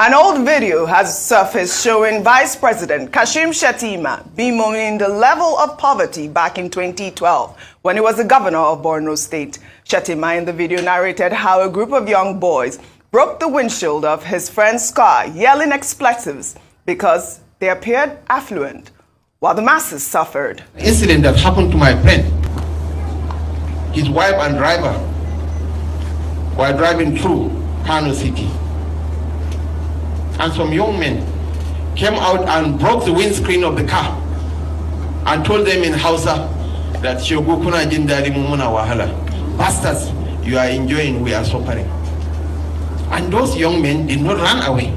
An old video has surfaced showing Vice President Kashim Shatima bemoaning the level of poverty back in 2012 when he was the governor of Borno State. Shatima in the video narrated how a group of young boys broke the windshield of his friend's car, yelling expletives because they appeared affluent, while the masses suffered. The incident that happened to my friend, his wife and driver were driving through Kano City, and some young men came out and broke the windscreen of the car and told them in Hausa that Shogukuna Jindari Mumuna Wahala. Bastards, you are enjoying, we are suffering. And those young men did not run away.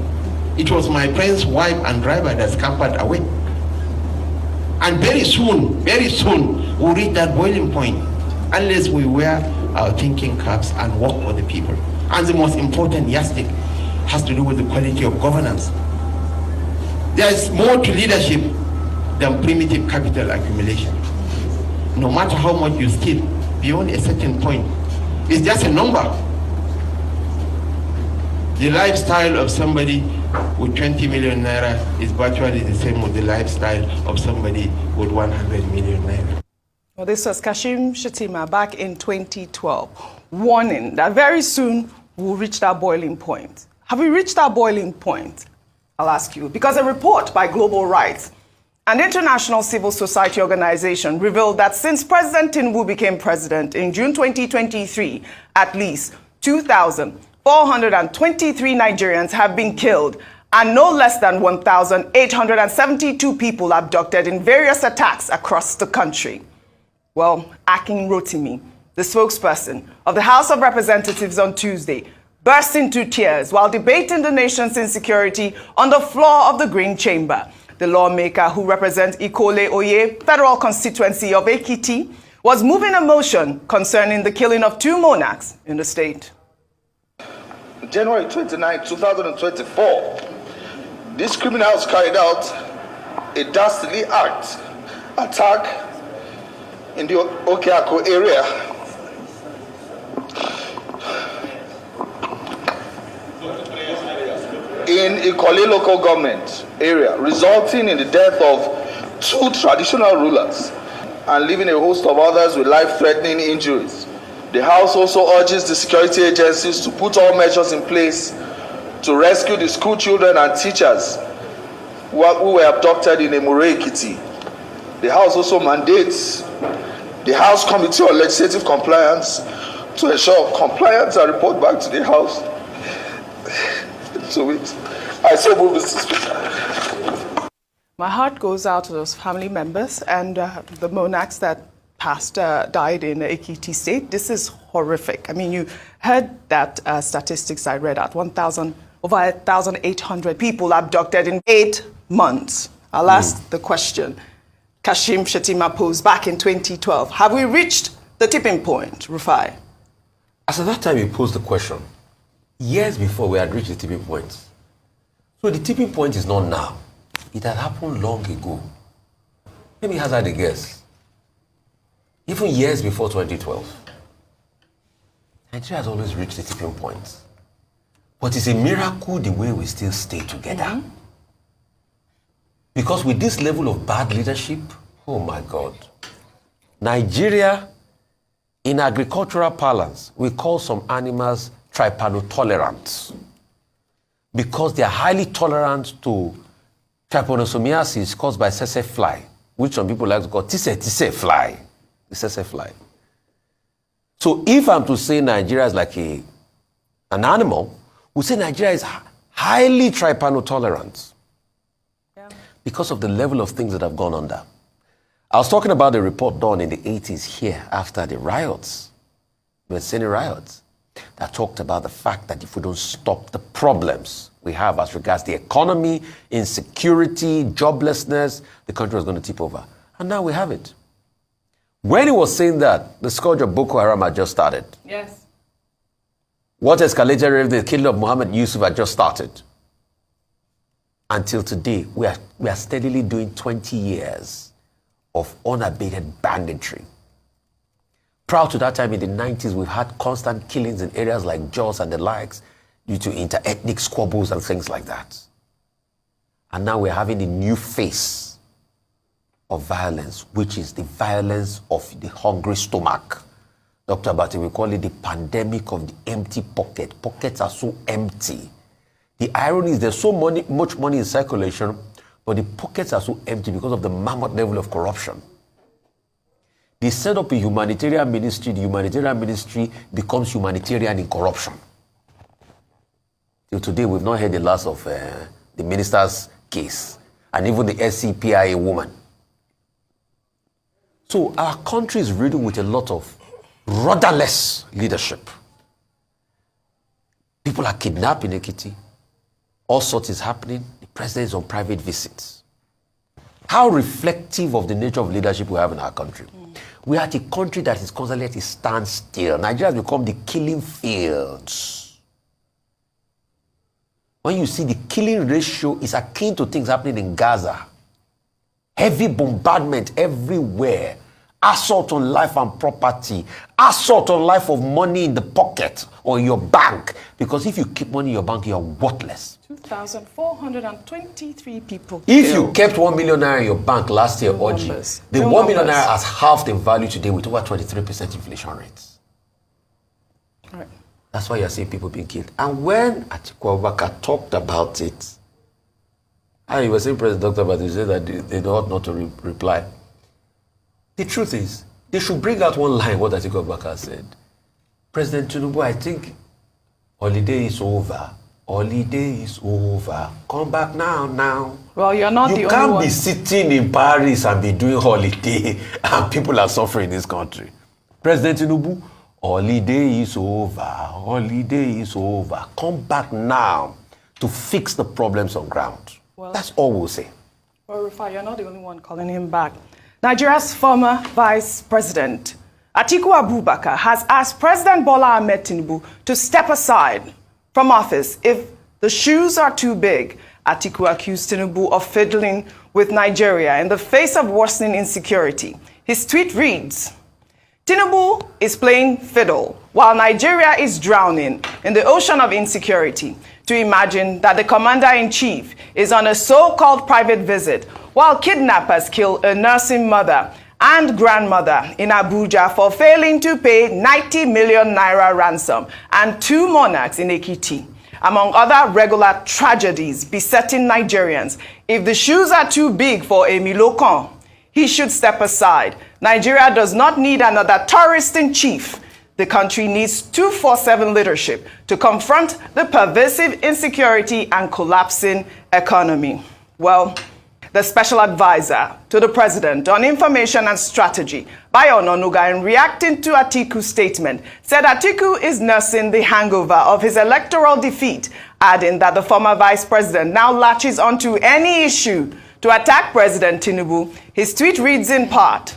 It was my friend's wife and driver that scampered away. And very soon, we'll reach that boiling point unless we wear our thinking caps and work for the people. And the most important yardstick has to do with the quality of governance. There is more to leadership than primitive capital accumulation. No matter how much you steal, beyond a certain point, it's just a number. The lifestyle of somebody with 20 million naira is virtually the same with the lifestyle of somebody with 100 million naira. Well, this was Kashim Shatima back in 2012, warning that very soon we'll reach that boiling point. Have we reached that boiling point? I'll ask you, because a report by Global Rights, an international civil society organization, revealed that since President TINUBU became president in June 2023, at least 2,423 Nigerians have been killed and no less than 1,872 people abducted in various attacks across the country. Well, Akin Rotimi, the spokesperson of the House of Representatives on Tuesday, burst into tears while debating the nation's insecurity on the floor of the Green Chamber. The lawmaker who represents Ikole Oye, federal constituency of Ekiti, was moving a motion concerning the killing of 2 monarchs in the state. January 29, 2024, these criminals carried out a dastardly attack in the Okeako area. In Ikole local government area, resulting in the death of 2 traditional rulers and leaving a host of others with life-threatening injuries. The House also urges the security agencies to put all measures in place to rescue the school children and teachers who were abducted in Emure Ekiti. The House also mandates the House Committee on Legislative Compliance to ensure compliance and report back to the House. So I so move, Mr. Speaker. My heart goes out to those family members and the monarchs that died in Ekiti State. This is horrific. I mean, you heard that statistics I read out, over 1,800 people abducted in 8 months. I'll ask the question Kashim Shatima posed back in 2012. Have we reached the tipping point, Rufai? As at that time you posed the question, years before we had reached the tipping point. So the tipping point is not now. It had happened long ago. Let me hazard a guess. Even years before 2012. Nigeria has always reached the tipping point. But it's a miracle the way we still stay together. Because with this level of bad leadership, oh my God. Nigeria, in agricultural parlance, we call some animals trypanotolerant. Because they are highly tolerant to trypanosomiasis caused by tsetse fly, which some people like to call tise fly. The tsetse fly. So if I'm to say Nigeria is like an animal, we say Nigeria is highly trypanotolerant. Yeah. Because of the level of things that have gone under. I was talking about the report done in the 80s here after the riots, the Sini riots, that talked about the fact that if we don't stop the problems we have as regards the economy, insecurity, joblessness, the country was going to tip over. And now we have it. When he was saying that, the scourge of Boko Haram had just started. Yes. What escalated if the killing of Muhammad Yusuf had just started. Until today, we are steadily doing 20 years of unabated banditry. Prior to that time in the 90s, we've had constant killings in areas like Jos and the likes. due to inter-ethnic squabbles and things like that. And now we're having a new face of violence, which is the violence of the hungry stomach. Dr. Abati, we call it the pandemic of the empty pocket. Pockets are so empty. The irony is there's so much money in circulation, but the pockets are so empty because of the mammoth level of corruption. They set up a humanitarian ministry. The humanitarian ministry becomes humanitarian in corruption. Till today, we've not heard the last of the minister's case, and even the SCPI woman. So our country is riddled with a lot of rudderless leadership. People are kidnapped in Ekiti. All sorts is happening. The president is on private visits. How reflective of the nature of leadership we have in our country. We are a country that is constantly at a standstill. Nigeria has become the killing fields. When you see the killing ratio is akin to things happening in Gaza. Heavy bombardment everywhere. Assault on life and property. Assault on life of money in the pocket or in your bank. Because if you keep money in your bank, you are worthless. 2,423 people. If you kept 1 million naira in your bank last year, Oji, the 1 million naira has halved in value today with over 23% inflation rates. Right. That's why you're seeing people being killed. And when Atiku Abubakar talked about it, and he was saying, President Dr. Abati said that they ought not to reply. The truth is, they should bring out one line, what Atiku Abubakar said. President TINUBU, I think holiday is over. Holiday is over. Come back now. Well, you're not the only one. You can't be sitting in Paris and be doing holiday and people are suffering in this country. President TINUBU, holiday is over. Holiday is over. Come back now to fix the problems on ground. Well, that's all we'll say. Well, Rufai, you're not the only one calling him back. Nigeria's former Vice President, Atiku Abubakar, has asked President Bola Ahmed Tinubu to step aside from office if the shoes are too big. Atiku accused Tinubu of fiddling with Nigeria in the face of worsening insecurity. His tweet reads, Tinubu is playing fiddle while Nigeria is drowning in the ocean of insecurity. To imagine that the commander-in-chief is on a so-called private visit while kidnappers kill a nursing mother and grandmother in Abuja for failing to pay 90 million naira ransom and 2 monarchs in Ekiti, among other regular tragedies besetting Nigerians. If the shoes are too big for Emilokan, he should step aside. Nigeria does not need another terrorist-in-chief. The country needs 247 leadership to confront the pervasive insecurity and collapsing economy. Well, the special advisor to the president on information and strategy, Bayo Ononuga, in reacting to Atiku's statement, said Atiku is nursing the hangover of his electoral defeat, adding that the former vice president now latches onto any issue to attack President Tinubu. His tweet reads in part,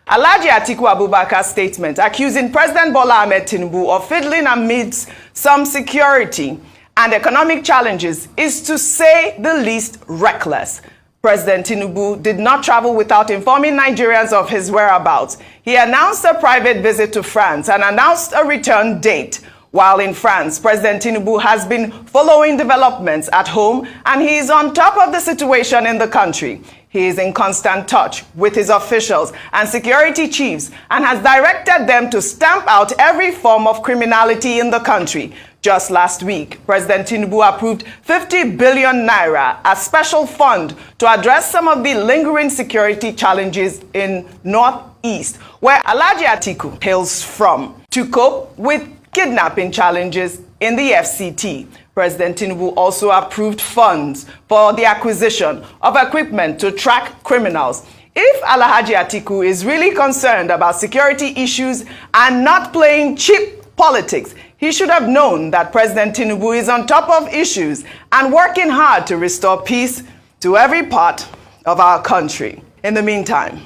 Alhaji Atiku Abubakar's statement accusing President Bola Ahmed Tinubu of fiddling amidst some security and economic challenges is, to say the least, reckless. President Tinubu did not travel without informing Nigerians of his whereabouts. He announced a private visit to France and announced a return date. While in France, President Tinubu has been following developments at home and he is on top of the situation in the country. He is in constant touch with his officials and security chiefs and has directed them to stamp out every form of criminality in the country. Just last week, President Tinubu approved 50 billion naira as special fund to address some of the lingering security challenges in Northeast, where Alhaji Atiku hails from, to cope with kidnapping challenges in the FCT. President Tinubu also approved funds for the acquisition of equipment to track criminals. If Alhaji Atiku is really concerned about security issues and not playing cheap politics, he should have known that President Tinubu is on top of issues and working hard to restore peace to every part of our country. In the meantime,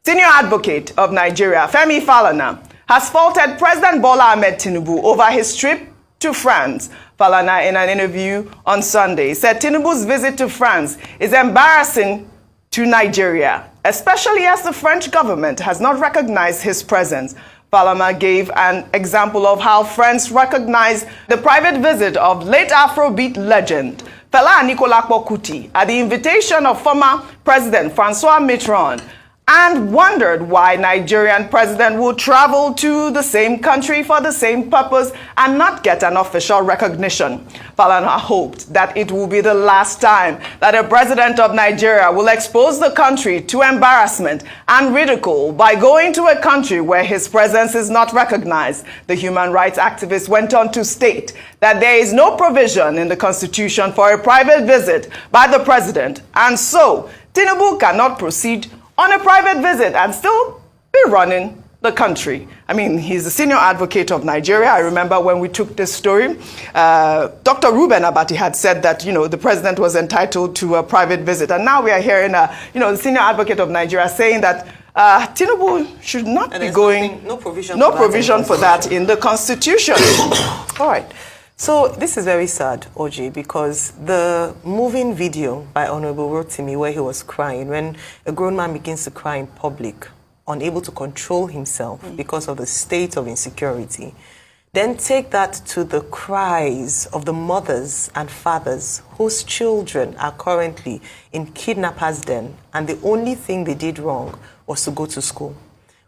senior advocate of Nigeria, Femi FALANA, has faulted President Bola Ahmed Tinubu over his trip to France. FALANA, in an interview on Sunday, said Tinubu's visit to France is embarrassing to Nigeria, especially as the French government has not recognized his presence. FALANA gave an example of how friends recognized the private visit of late Afrobeat legend Fela Anikulapo Kuti at the invitation of former President Francois Mitterrand, and wondered why Nigerian president would travel to the same country for the same purpose and not get an official recognition. FALANA hoped that it will be the last time that a president of Nigeria will expose the country to embarrassment and ridicule by going to a country where his presence is not recognized. The human rights activist went on to state that there is no provision in the Constitution for a private visit by the president, and so TINUBU cannot proceed on a private visit and still be running the country. I mean, he's the senior advocate of Nigeria. I remember when we took this story, Dr. Ruben Abati had said that, the president was entitled to a private visit. And now we are hearing, the senior advocate of Nigeria saying that TINUBU should not be going, no provision for that in the Constitution. All right. So this is very sad, OJ, because the moving video by Honorable Rotimi where he was crying, when a grown man begins to cry in public, unable to control himself because of the state of insecurity, then take that to the cries of the mothers and fathers whose children are currently in kidnappers' den, and the only thing they did wrong was to go to school,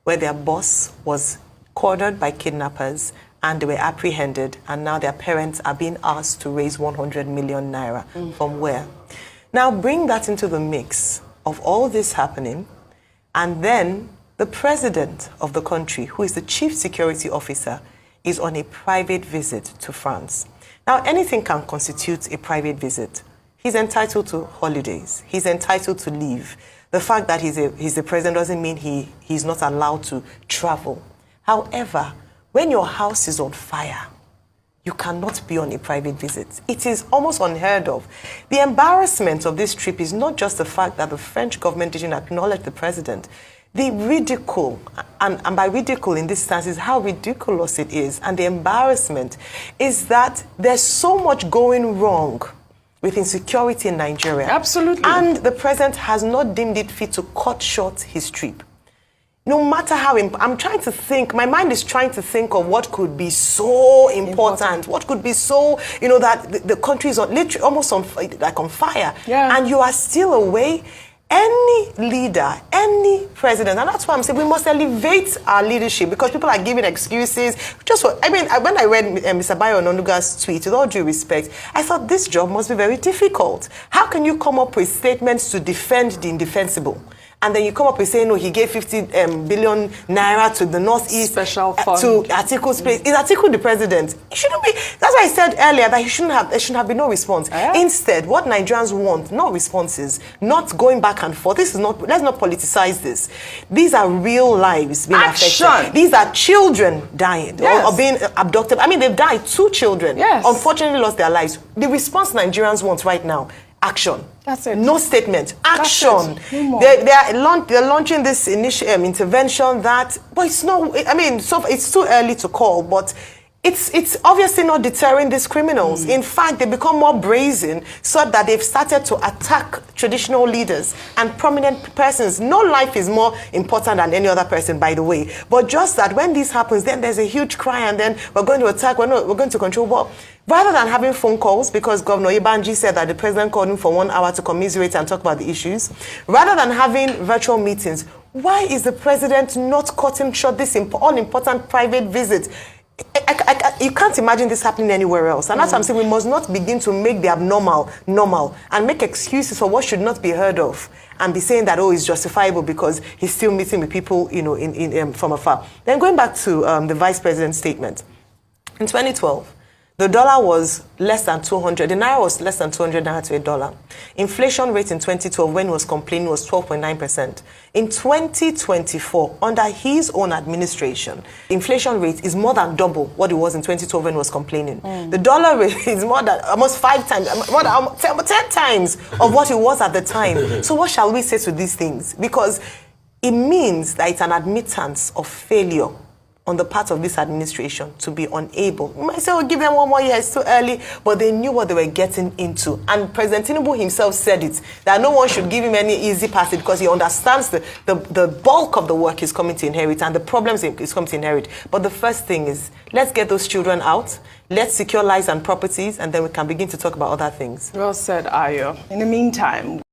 where their boss was cornered by kidnappers and they were apprehended, and now their parents are being asked to raise 100 million naira. From where? Now bring that into the mix of all this happening, and then the president of the country, who is the chief security officer, is on a private visit to France. Now anything can constitute a private visit. He's entitled to holidays. He's entitled to leave. The fact that he's the president doesn't mean he's not allowed to travel. However, when your house is on fire, you cannot be on a private visit. It is almost unheard of. The embarrassment of this trip is not just the fact that the French government didn't acknowledge the president. The ridicule, and by ridicule in this sense, is how ridiculous it is. And the embarrassment is that there's so much going wrong with insecurity in Nigeria. Absolutely. And the president has not deemed it fit to cut short his trip. No matter how, I'm trying to think, my mind is trying to think of what could be so important, what could be so, that the country is literally almost on fire. Yeah. And you are still away. Any leader, any president, and that's why I'm saying we must elevate our leadership, because people are giving excuses. When I read Mr. Bayo Ononuga's tweet, with all due respect, I thought this job must be very difficult. How can you come up with statements to defend the indefensible? And then you come up with saying, no, he gave 50 billion naira to the Northeast. Special fund. To Atiku's place. Is Atiku the president? It shouldn't be. That's why I said earlier that there shouldn't have been no response. Instead, what Nigerians want, not responses, not going back and forth. Let's not politicize this. These are real lives being affected. These are children dying or being abducted. I mean, they've died. 2 children. Unfortunately lost their lives. The response Nigerians want right now, action. That's it. No statement. Action. They're launching this initial intervention that, but it's not. I mean, it's too early to call, but it's obviously not deterring these criminals. In fact, they become more brazen, so that they've started to attack traditional leaders and prominent persons. No life is more important than any other person, by the way. But just that when this happens, then there's a huge cry, and then we're going to attack. We're going to control. But rather than having phone calls, because Governor Ibanji said that the president called him for 1 hour to commiserate and talk about the issues, rather than having virtual meetings, why is the president not cutting short this all-important private visit? You can't imagine this happening anywhere else. And that's what I'm saying. We must not begin to make the abnormal normal and make excuses for what should not be heard of and be saying that, it's justifiable because he's still meeting with people, from afar. Then going back to the vice president's statement. In 2012, the dollar was less than 200. The naira was less than 200 naira to a dollar. Inflation rate in 2012, when he was complaining, was 12.9%. In 2024, under his own administration, inflation rate is more than double what it was in 2012 when he was complaining. The dollar rate is more than almost 5 times, more than 10 times of what it was at the time. So what shall we say to these things? Because it means that it's an admittance of failure on the part of this administration to be unable. You might say, oh, give them 1 more year, it's too early, but they knew what they were getting into. And President TINUBU himself said it, that no one should give him any easy passage because he understands the bulk of the work he's coming to inherit and the problems he's coming to inherit. But the first thing is, let's get those children out, let's secure lives and properties, and then we can begin to talk about other things. Well said, Ayo. In the meantime,